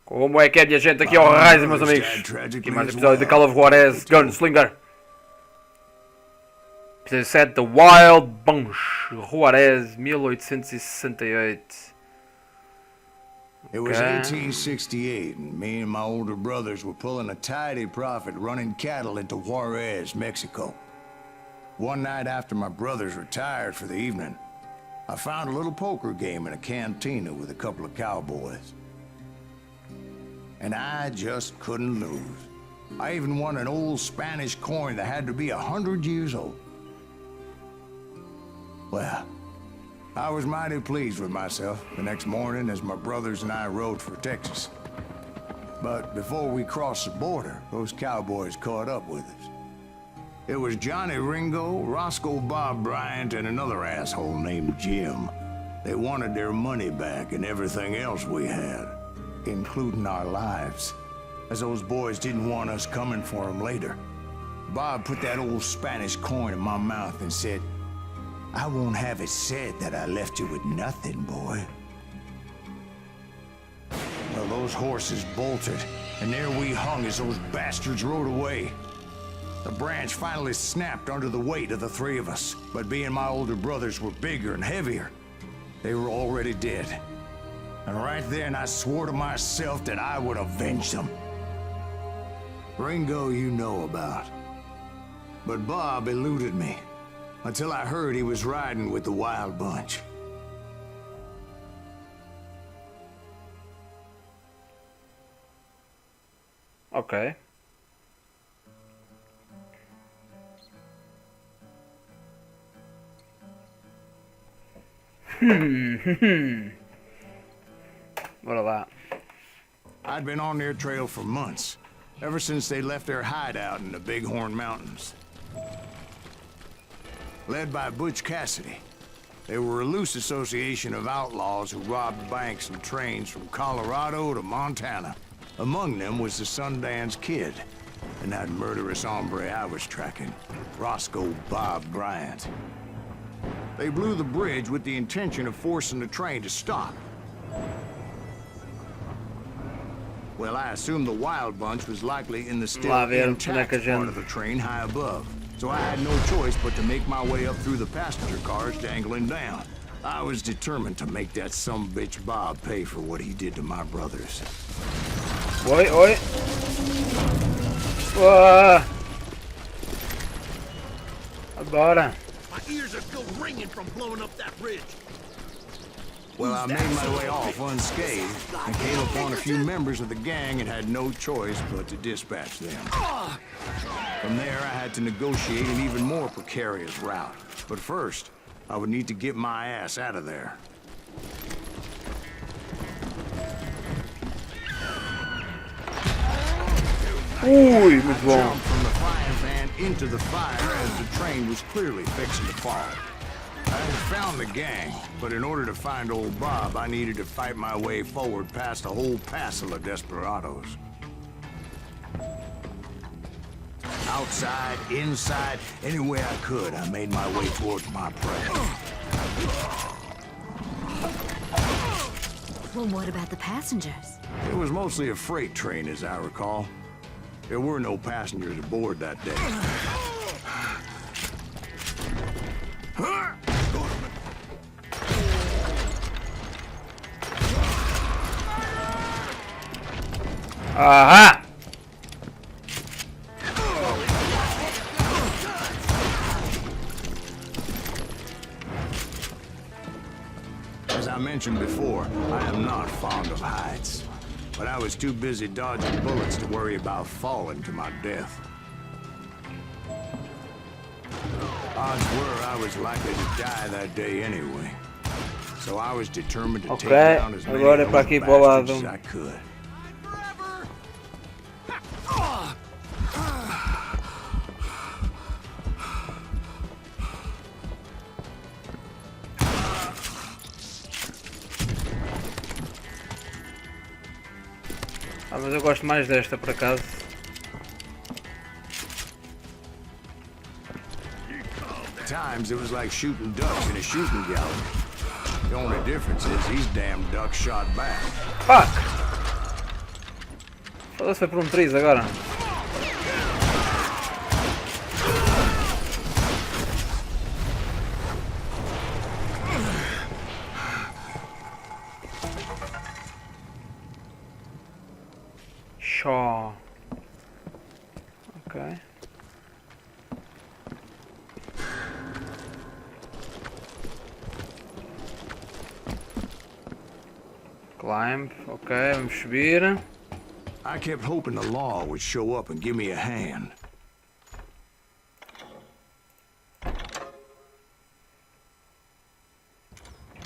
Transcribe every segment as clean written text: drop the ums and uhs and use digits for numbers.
Como é que é, minha gente? Aqui é o Raize, meus amigos. Aqui mais um episódio de Call of Juarez, Gunslingher. Episódio 7 The Wild Bunch, Juarez, 1868. It was 1868, and me and my older brothers were pulling a tidy profit running cattle into Juarez, Mexico. One night after my brothers retired for the evening, I found a little poker game in a cantina with a couple of cowboys. And I just couldn't lose. I even won an old Spanish coin that had to be 100 years old. Well, I was mighty pleased with myself the next morning as my brothers and I rode for Texas. But before we crossed the border, those cowboys caught up with us. It was Johnny Ringo, Roscoe Bob Bryant, and another asshole named Jim. They wanted their money back and everything else we had, including our lives, as those boys didn't want us coming for them later. Bob put that old Spanish coin in my mouth and said, "I won't have it said that I left you with nothing, boy." Well, those horses bolted, and there we hung as those bastards rode away. The branch finally snapped under the weight of the three of us, but being my older brothers were bigger and heavier, they were already dead. And right then I swore to myself that I would avenge them. Ringo you know about. But Bob eluded me, until I heard he was riding with the Wild Bunch. Ok. Bora lá. I'd been on their trail for months, ever since they left their hideout in the Bighorn Mountains. Led by Butch Cassidy, they were a loose association of outlaws who robbed banks and trains from Colorado to Montana. Among them was the Sundance Kid, and that murderous hombre I was tracking, Roscoe Bob Bryant. They blew the bridge with the intention of forcing the train to stop. Well, I assumed the Wild Bunch was likely in the still intact part of the train high above. So I had no choice but to make my way up through the passenger cars dangling down. I was determined to make that sumbitch Bob pay for what he did to my brothers. Oi, oi. Agora. My ears are still ringing from blowing up that bridge. Well, I made my way off unscathed and came upon a few members of the gang and had no choice but to dispatch them. From there, I had to negotiate an even more precarious route. But first, I would need to get my ass out of there. Ui, muito I bom. jumped from the frying pan into the fire as the train was clearly fixing to fall. I had found the gang, but in order to find old Bob, I needed to fight my way forward past a whole passel of desperados. Outside, inside, any way I could, I made my way towards my prey. Well, what about the passengers? It was mostly a freight train, as I recall. There were no passengers aboard that day. Aha! As I mentioned before, I am not fond of heights. But I was too busy dodging bullets to worry about falling to my death. Odds were I was likely to die that day anyway. So I was determined to take down as many of those bastards as I could. mas eu gosto mais desta por acaso. At times, it was like shooting ducks in a shooting gallery. The only difference is these damn ducks shot back. Fuck! Foda-se, foi por um triz agora. Shaw. Ok. Climb, ok, vamos subir. I kept hoping the law would show up and give me a hand.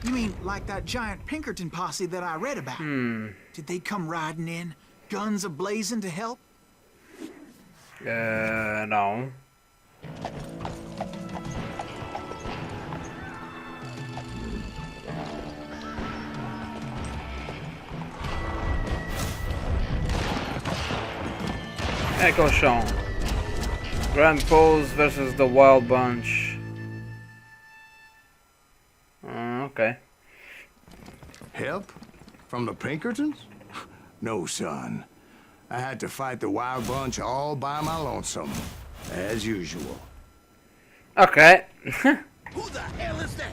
You mean like that giant Pinkerton posse that I read about? Did they come riding in, guns a-blazing to help? Não. É que eles são. Grand Pose versus the Wild Bunch. Ok. Help? From the Pinkertons? No, son. I had to fight the Wild Bunch all by my lonesome, as usual. Ok. Who the hell is that?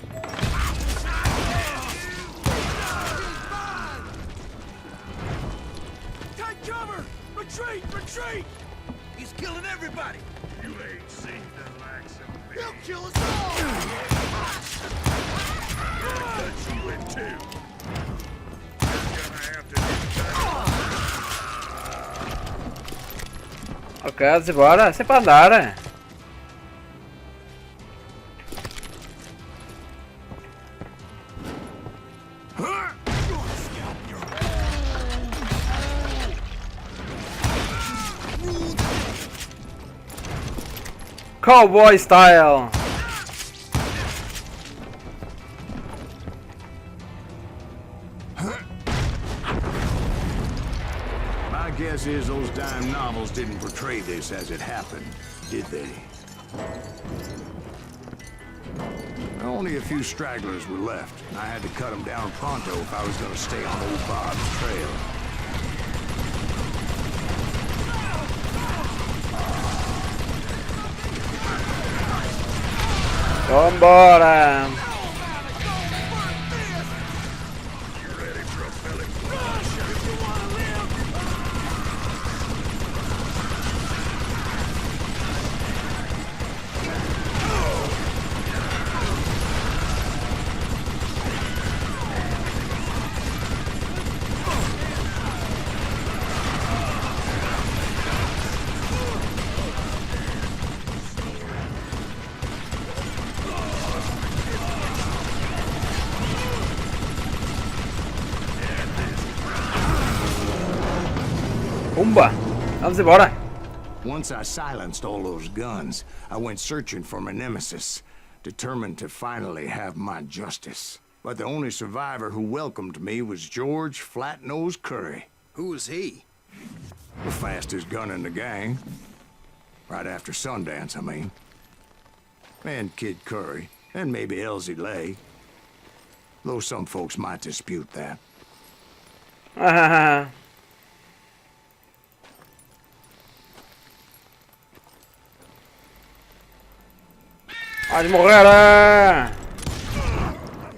Take cover! Retreat! Retreat! He's killing everybody! You ain't seen the likes of me. He'll kill us all! I'll cut you in two. You're gonna have to do that. Ok, vamos embora. É sempre a andar. Cowboy style. My guess is those dime novels didn't portray this as it happened, did they? Only a few stragglers were left. I had to cut them down pronto if I was going to stay on old Bob's trail. Vambora! Pumba! Vamos embora! Once I silenced all those guns, I went searching for my nemesis, determined to finally have my justice. But the only survivor who welcomed me was George Flat-Nose Curry. Who was he? The fastest gun in the gang. Right after Sundance, I mean. And Kid Curry, and maybe Elsie Lay. Though some folks might dispute that. Pode morrer!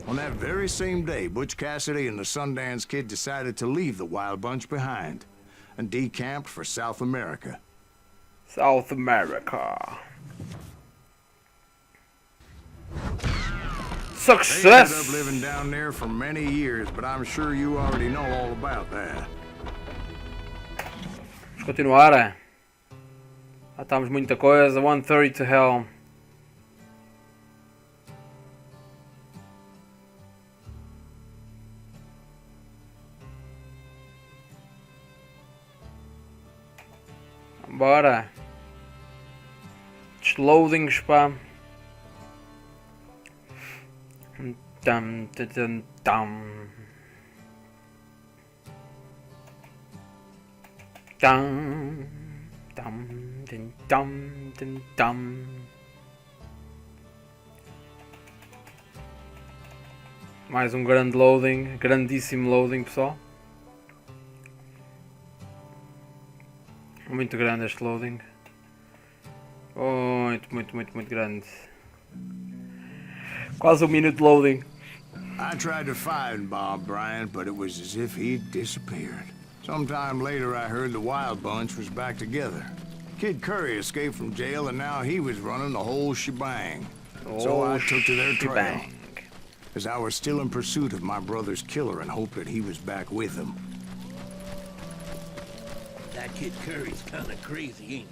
On that very same day, Butch Cassidy and the Sundance Kid decided to leave the Wild Bunch behind and decamped for South America. South America. They ended Success! up living down there for many years, but I'm sure you already know all about that. Vamos continuar. Matamos muita coisa. 130 to hell. Bora. Loadings, pá. Tam, tam, tam. Tam, tam, tim, tam, tim, tam. Mais um grande loading, grandíssimo loading, pessoal. Muito grande este loading. Muito grande. Quase um minuto de loading. I tried to find Bob Bryant, but it was as if he'd disappeared. Sometime later, I heard the Wild Bunch was back together. Kid Curry escaped from jail, and now he was running the whole shebang. So I took to their trail, as I was still in pursuit of my brother's killer and hoped that he was back with him. That kid Curry's kinda crazy, ain't he?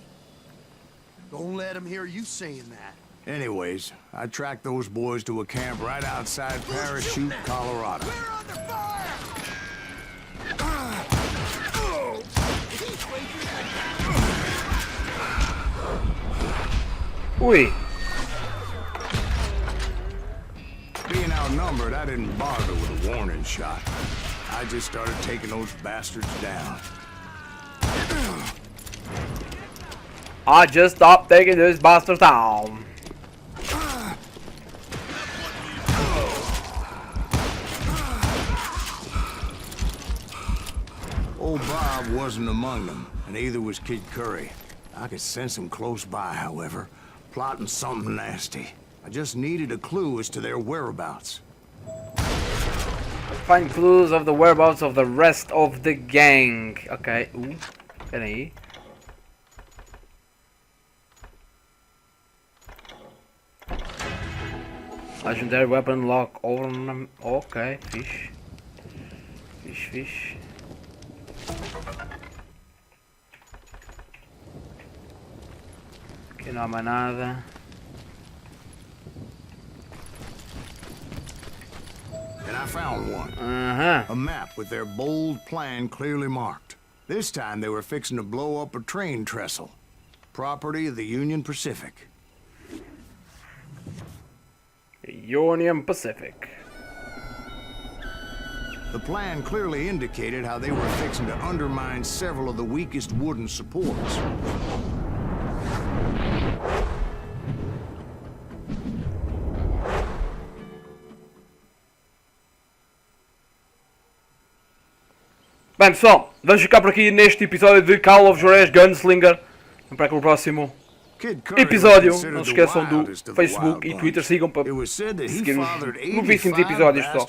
Don't let him hear you saying that. Anyways, I tracked those boys to a camp right outside Parachute, Colorado. We're under fire! Ui! Being outnumbered, I didn't bother with a warning shot. I just started taking those bastards down. I just stopped taking this bastard down. Old Bob wasn't among them, and neither was Kid Curry. I could sense him close by, however, plotting something nasty. I just needed a clue as to their whereabouts. Find clues of the whereabouts of the rest of the gang. Ok. Espera aí. Legendary weapon lock ornament. Ok, fixe. Fixe. Aqui não há mais nada. And I found one. Aham. A map with their bold plan clearly marked. This time they were fixing to blow up a train trestle. Property of the Union Pacific. Union Pacific. The plan clearly indicated how they were fixing to undermine several of the weakest wooden supports. Bem pessoal, vamos ficar por aqui neste episódio de Call of Juarez Gunslingher. Vamos para o próximo episódio. Não se esqueçam do Facebook e Twitter. Sigam para seguir os próximos episódios, pessoal.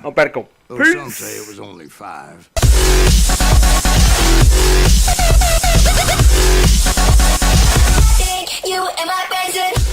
Não percam. Peace! You and my friends.